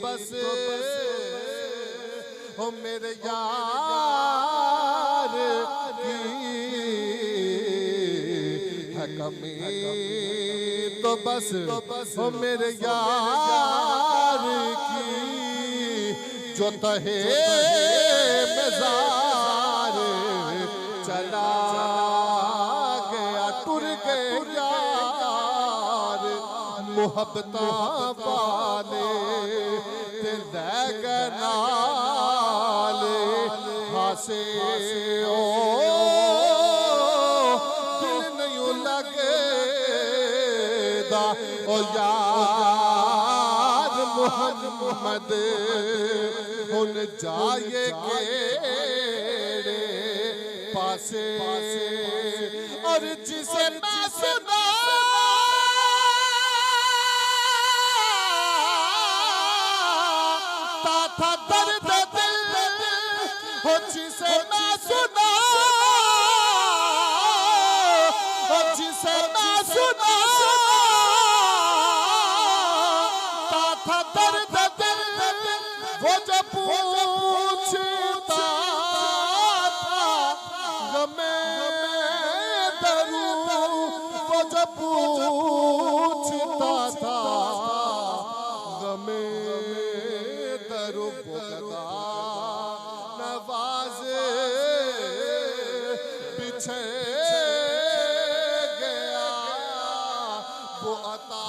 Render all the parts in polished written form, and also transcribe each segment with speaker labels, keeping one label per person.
Speaker 1: बस हो मेरे यार की है कमी तो बस हो मेरे यार की जो तहे मज़ार चला गया टुर गया यार मुहब्बतां वाले ते लै गए नाले हासे ओ दिल नहीं लगदा ओ यार मुहम्मद हुन जाए केड़े पासे और जिसे मैं सुना था दर्द दिल हो जिसे मैं सुना हो जिसे मैं सुना था दर्द दिल वो जब पूछता था गमे दरू वो जब पूछता था गमे दरू बुगदा नवाज़े पीछे गया वो अता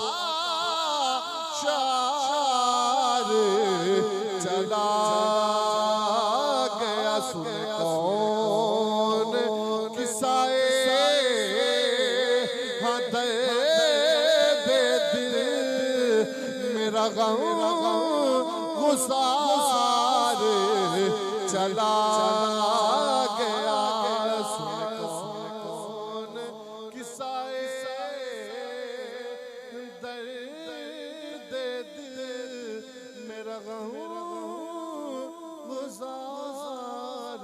Speaker 1: शार चला गया सुन कौन किसाए हाँ दे दिल मेरा गम गुसार चला गया सुन कौन किसाए दर्द दिल मेरा गम गुसार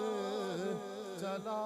Speaker 1: चला